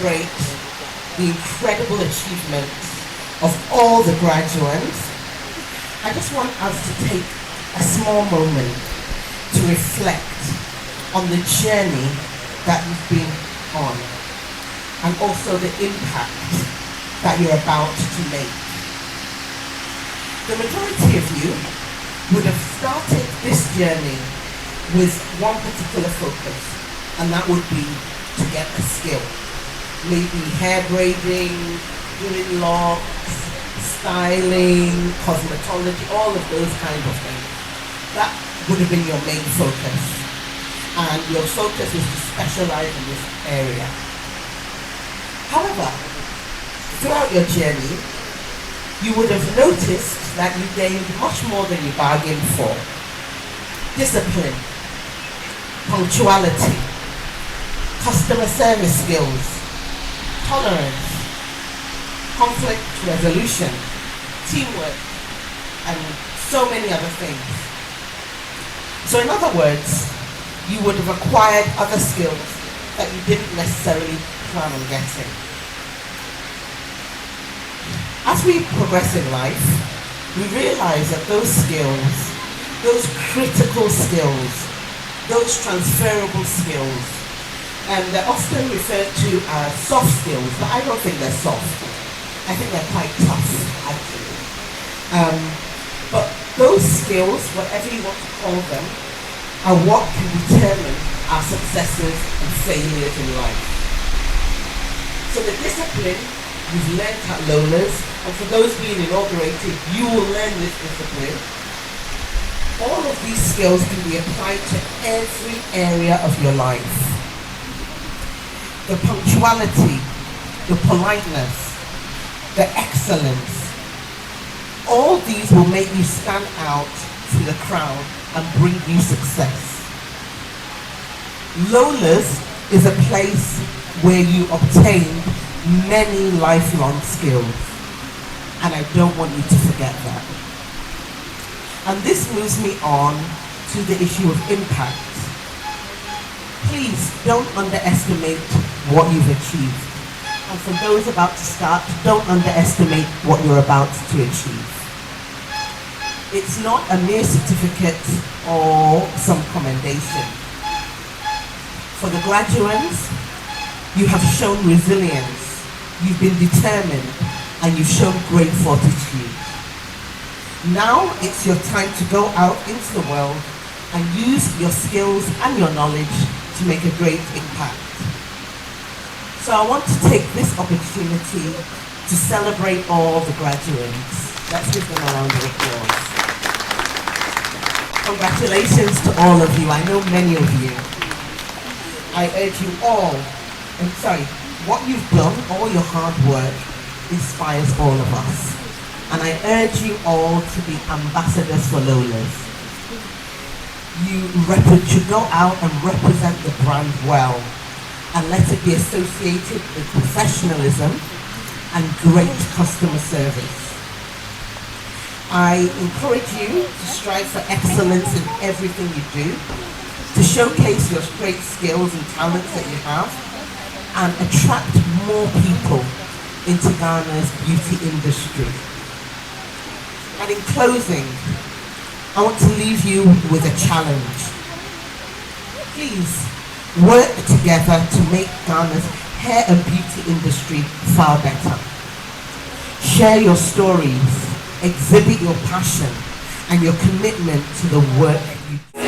celebrate the incredible achievements of all the graduates, I just want us to take a small moment to reflect on the journey that you've been on and also the impact that you're about to make. The majority of you would have started this journey with one particular focus, and that would be to get a skill. Maybe hair braiding, doing locks, styling, cosmetology, all of those kinds of things. That would have been your main focus. And your focus is to specialize in this area. However, throughout your journey, you would have noticed that you gained much more than you bargained for. Discipline, punctuality, customer service skills, tolerance, conflict resolution, teamwork, and so many other things. So in other words, you would have acquired other skills that you didn't necessarily plan on getting. As we progress in life, we realize that those skills, those critical skills, those transferable skills, and they're often referred to as soft skills, but I don't think they're soft. I think they're quite tough, actually. But those skills, whatever you want to call them, are what can determine our successes and failures in life. So the discipline you've learned at Lola's, and for those being inaugurated, you will learn this discipline. All of these skills can be applied to every area of your life. The punctuality, the politeness, the excellence, all these will make you stand out to the crowd and bring you success. Lola's is a place where you obtain many lifelong skills, and I don't want you to forget that. And this moves me on to the issue of impact. Please don't underestimate what you've achieved. And for those about to start, don't underestimate what you're about to achieve. It's not a mere certificate or some commendation. For the graduates, you have shown resilience, you've been determined, and you've shown great fortitude. Now it's your time to go out into the world and use your skills and your knowledge to make a great impact. So I want to take this opportunity to celebrate all the graduates. Let's give them a round of applause. Congratulations to all of you. I know many of you. I urge you all, what you've done, all your hard work, inspires all of us. And I urge you all to be ambassadors for Lola's. You should go out and represent the brand well, and let it be associated with professionalism and great customer service. I encourage you to strive for excellence in everything you do, to showcase your great skills and talents that you have, and attract more people into Ghana's beauty industry. And in closing, I want to leave you with a challenge. Please work together to make Ghana's hair and beauty industry far better. Share your stories, exhibit your passion and your commitment to the work you do.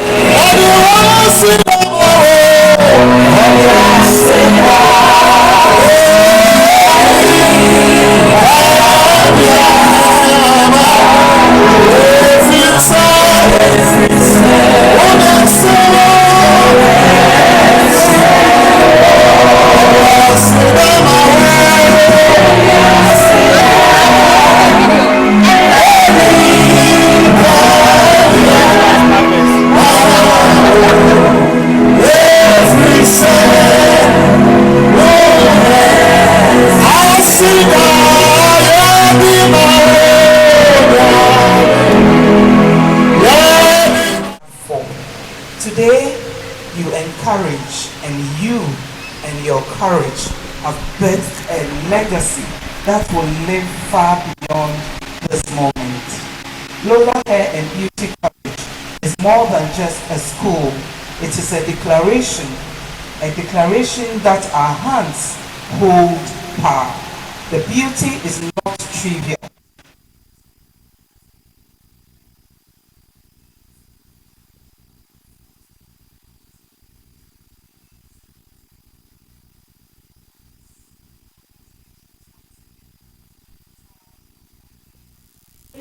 Today, you encourage, and you and your courage have birthed a legacy that will live far beyond this moment. Lola Hair and Beauty College is more than just a school. It is a declaration that our hands hold power. The beauty is not trivial.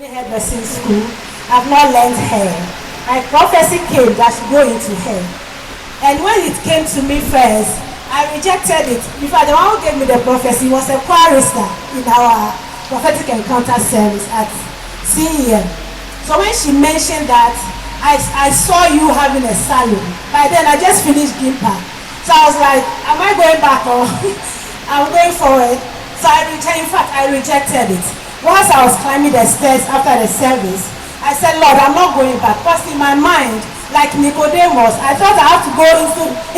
Hairdressing school, I've not learned hair. My prophecy came that I should go into hair. And when it came to me first, I rejected it. In fact, the one who gave me the prophecy was a chorister in our prophetic encounter service at CEM. So when she mentioned that, I saw you having a salon. By then, I just finished Gimpa. So I was like, am I going back or I'm going forward? So I rejected it. Once I was climbing the stairs after the service, I said, Lord, I'm not going back. Because in my mind, like Nicodemus, I thought I have to go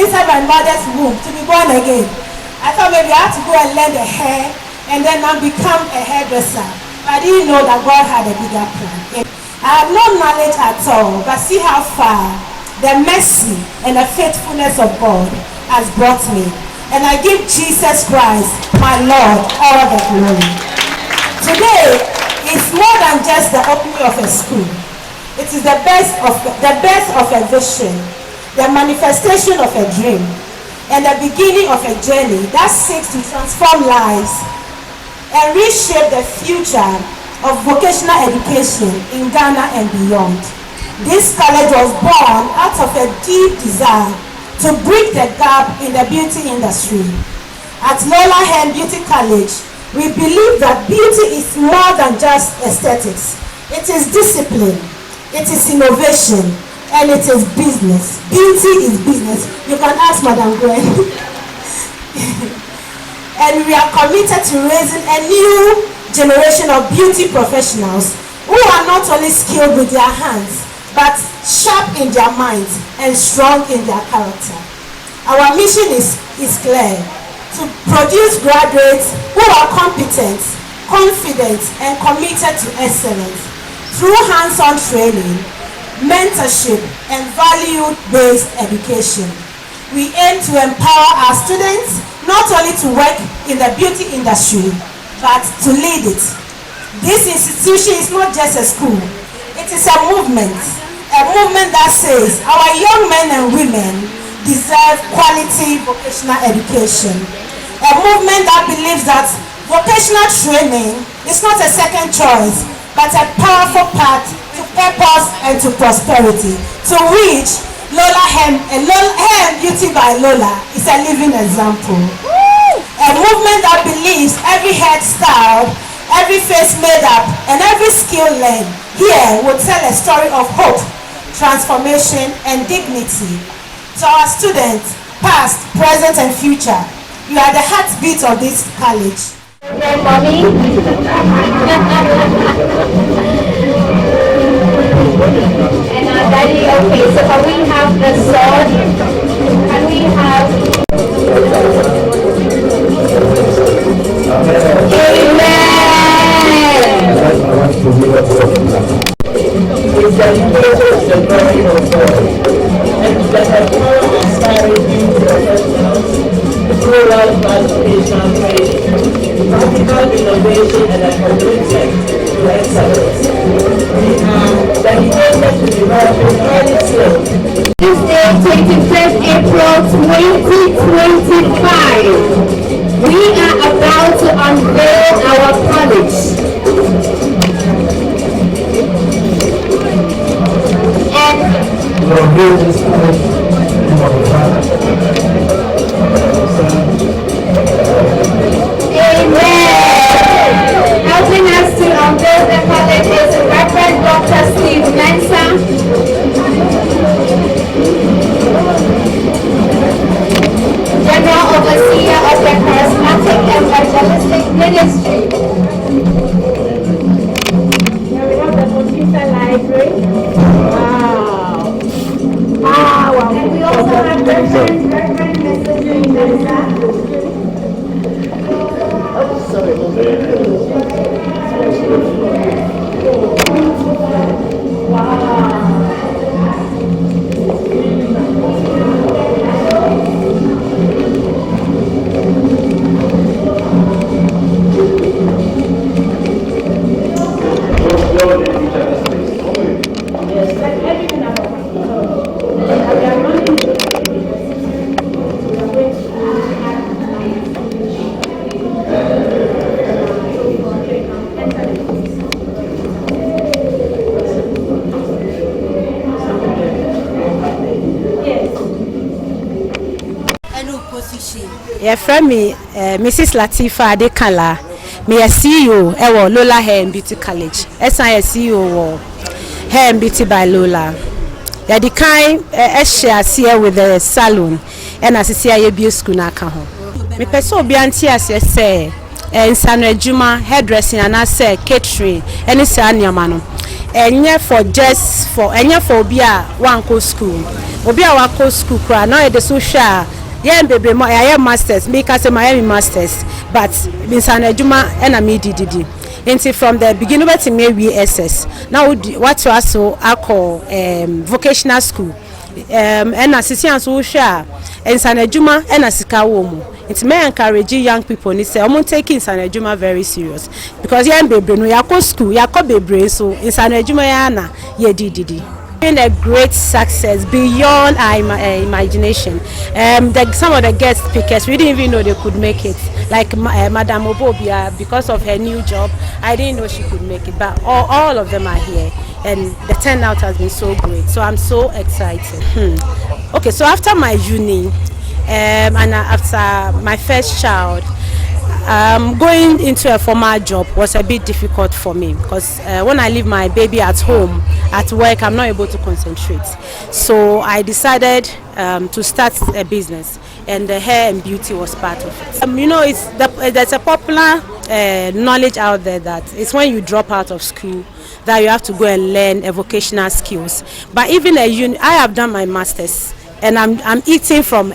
inside my mother's womb to be born again. I thought maybe I have to go and learn the hair and then I'll become a hairdresser. But I didn't know that God had a bigger plan. I have no knowledge at all, but see how far the mercy and the faithfulness of God has brought me. And I give Jesus Christ, my Lord, all the glory. Today is more than just the opening of a school. It is the birth of a vision, the manifestation of a dream, and the beginning of a journey that seeks to transform lives and reshape the future of vocational education in Ghana and beyond. This college was born out of a deep desire to bridge the gap in the beauty industry. At Lola Hair and Beauty College, we believe that beauty is more than just aesthetics. It is discipline, it is innovation, and it is business. Beauty is business. You can ask Madam Gwen. And we are committed to raising a new generation of beauty professionals who are not only skilled with their hands, but sharp in their minds and strong in their character. Our mission is clear: to produce graduates who are competent, confident, and committed to excellence through hands-on training, mentorship, and value-based education. We aim to empower our students not only to work in the beauty industry, but to lead it. This institution is not just a school, it is a movement that says our young men and women deserve quality vocational education. A movement that believes that vocational training is not a second choice, but a powerful path to purpose and to prosperity, to which Lola Hair and Beauty by Lola is a living example. A movement that believes every hairstyle, every face made up, and every skill learned here will tell a story of hope, transformation, and dignity. To our students, past, present, and future, you are the heartbeat of this college. Okay, mommy. And our daddy. Okay, so can we have the sword? Can we have? Practical innovation and a commitment to excellence. We are dedicated to developing early skills. Tuesday, 21st April 2025. We are about to unveil our college. And helping us to unveil the college is Reverend Dr. Steve Mensah, General Overseer of the Charismatic Evangelistic Ministry. Here we have the computer library. Wow. And we also have Reverend Your friend me, Mrs. Latifa Adekala. Me a CEO ewo Lola Hair and Beauty College. SI CEO wo Hair and Beauty by Lola. Yeah, the kind share here with the salon and as see a beauty school na ka ho. Me person obi anti as say insano adwuma hairdressing and as catering any say anyama no. Enye for obi a wan ko school. Obi a wa ko school kra na e de social yeah, baby, I am masters. Me can say Miami masters, but insano adwuma and me did. Until from the beginning to me we SS. Now what you also I call vocational school. And assistant social insano adwuma and asika wo mu. It may encourage young people and say I'm taking insano adwuma very serious because yeah baby no yakọ school yakọ baby so insano adwuma ya na ye did. A great success beyond our imagination. Some of the guest speakers, we didn't even know they could make it. Like Madame Obobia, because of her new job, I didn't know she could make it. But all of them are here, and the turnout has been so great. So I'm so excited. Okay, so after my uni, and after my first child, going into a formal job was a bit difficult for me because when I leave my baby at home, at work, I'm not able to concentrate. So I decided to start a business, and the hair and beauty was part of it. You know, there's a popular knowledge out there that it's when you drop out of school that you have to go and learn vocational skills. But even I have done my masters, and I'm eating from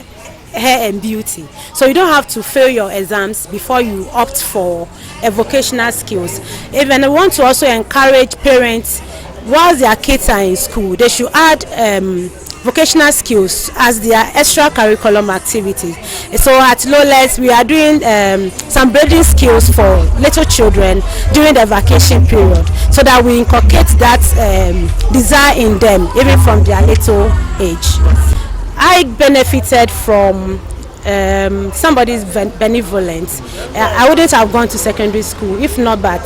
hair and beauty, so you don't have to fail your exams before you opt for a vocational skills. Even I want to also encourage parents whilst their kids are in school, they should add vocational skills as their extracurriculum activities. So at Lola's we are doing some braiding skills for little children during the vacation period, so that we inculcate that desire in them even from their little age. I benefited from somebody's benevolence. I wouldn't have gone to secondary school if not but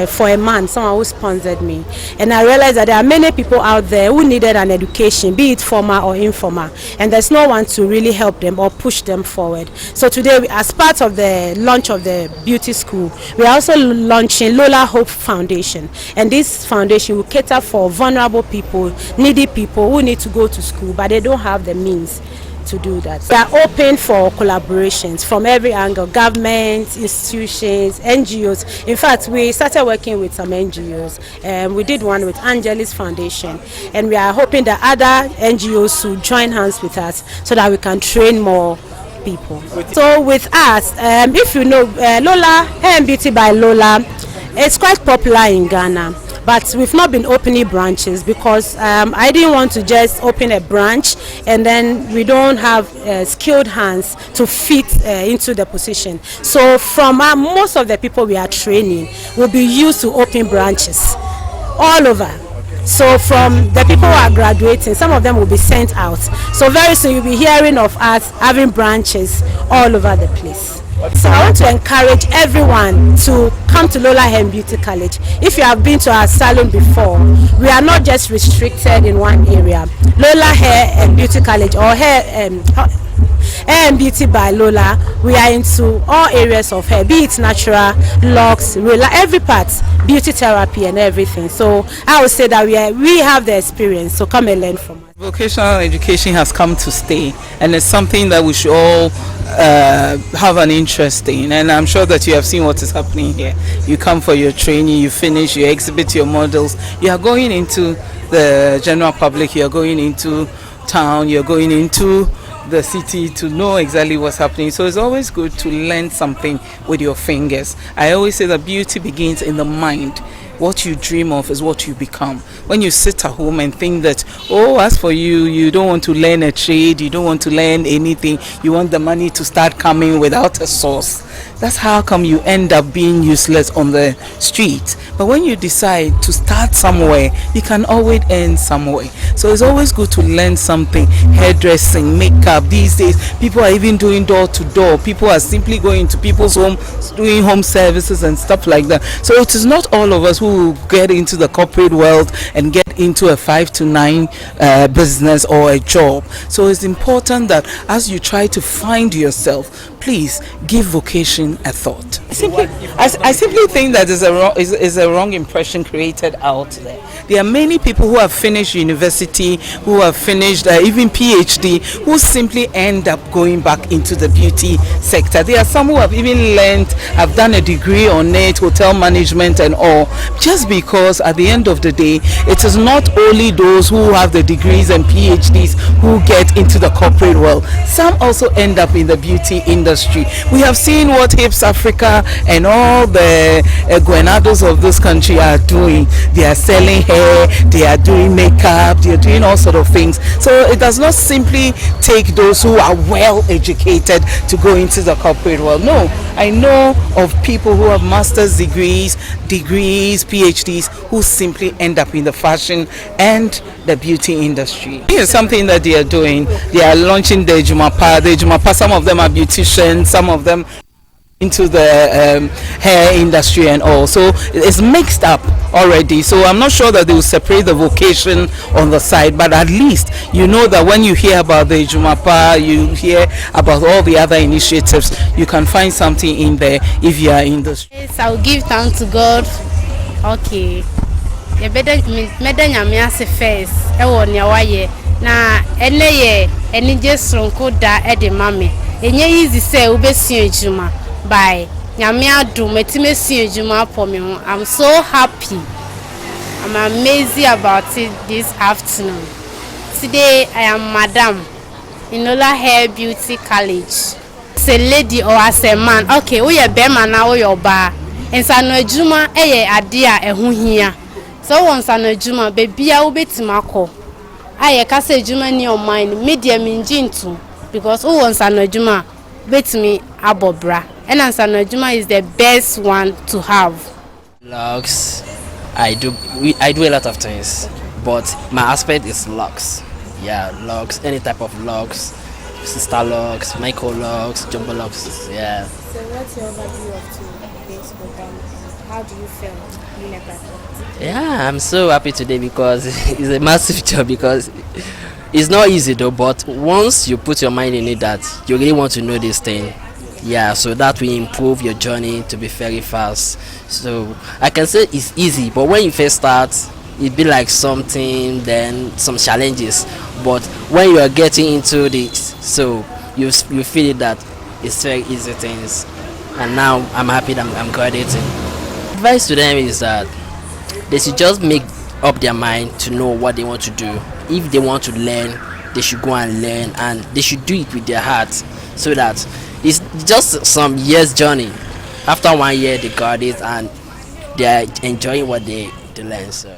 for a man, someone who sponsored me. And I realized that there are many people out there who needed an education, be it formal or informal, and there's no one to really help them or push them forward. So today, as part of the launch of the beauty school, we are also launching Lola Hope Foundation, and this foundation will cater for vulnerable people, needy people who need to go to school but they don't have the means to do that. We are open for collaborations from every angle: government, institutions, NGOs. In fact, we started working with some NGOs. We did one with Angelis Foundation, and we are hoping that other NGOs will join hands with us so that we can train more people. So with us, if you know Lola Hair and Beauty by Lola, it's quite popular in Ghana. But we've not been opening branches because I didn't want to just open a branch and then we don't have skilled hands to fit into the position. So from most of the people we are training will be used to open branches all over. So from the people who are graduating, some of them will be sent out. So very soon you'll be hearing of us having branches all over the place. So I want to encourage everyone to come to Lola Hair and Beauty College. If you have been to our salon before, we are not just restricted in one area. Lola Hair and Beauty College or Hair and Beauty by Lola, we are into all areas of hair, be it natural, locks, every part, beauty therapy and everything. So I would say that we have the experience, so come and learn from us. Vocational education has come to stay, and it's something that we should all have an interest in, and I'm sure that you have seen what is happening here. You come for your training, you finish, you exhibit your models, you are going into the general public, you are going into town, you're going into the city to know exactly what's happening. So it's always good to learn something with your fingers. I always say that beauty begins in the mind. What you dream of is what you become. When you sit at home and think that, oh, as for you, you don't want to learn a trade, you don't want to learn anything, you want the money to start coming without a source. That's how come you end up being useless on the street. But when you decide to start somewhere, you can always end somewhere. So it's always good to learn something. Hairdressing, makeup. These days, people are even doing door to door. People are simply going to people's homes, doing home services and stuff like that. So it is not all of us who get into the corporate world and get into a 5 to 9 business or a job. So it's important that as you try to find yourself, please give vocation a thought. I simply think that is a wrong impression created out there. There are many people who have finished university, who have finished even PhD, who simply end up going back into the beauty sector. There are some who have even learned, have done a degree on it, hotel management and all, just because at the end of the day, it is not only those who have the degrees and PhDs who get into the corporate world. Some also end up in the beauty industry. We have seen what Hips Africa and all the Guenados of this country are doing. They are selling hair, they are doing makeup, they are doing all sort of things. So it does not simply take those who are well educated to go into the corporate world. No, I know of people who have master's degrees, PhDs, who simply end up in the fashion and the beauty industry. Here's something that they are doing. They are launching the Jumapa. Some of them are beauticians, some of them into the hair industry and all. So it's mixed up already. So I'm not sure that they will separate the vocation on the side, but at least you know that when you hear about the Jumapa, you hear about all the other initiatives, you can find something in there if you are in the. Yes, I'll give thanks to God. Okay. You better nyame ase first. Ewo ne waye na ene ye eni jesronko da e de mame. Enye easy say ubesi ejuma by nyame adu metimesi ejuma for me. I'm so happy. I'm amazing about it this afternoon. Today I am Madam in Lola Hair Beauty College. As a lady or as a man. Okay, we are bema na we oba. Ensano ejuma eye ade a eho hia. So once an ejuma bebia obetima ko. Aye ka se ejuma ni o mind media minjintu because once an ejuma betimi abobra. And ansano ejuma is the best one to have. Locks, I do a lot of things, but my aspect is locks. Yeah, locks, any type of locks, sister locks, micro locks, jumbo locks. Yeah. So what's your overview of today's program? How do you feel being a part of it? Yeah, I'm so happy today because it's a massive job because it's not easy though, but once you put your mind in it that you really want to know this thing, yeah, so that will improve your journey to be very fast. So I can say it's easy, but when you first start, it be like something, then some challenges. But when you are getting into this, so you feel it that it's very easy things. And now I'm happy that I'm graduating. Advice to them is that they should just make up their mind to know what they want to do. If they want to learn, they should go and learn, and they should do it with their heart, so that it's just some years journey. After 1 year they graduate and they are enjoying what they learn. So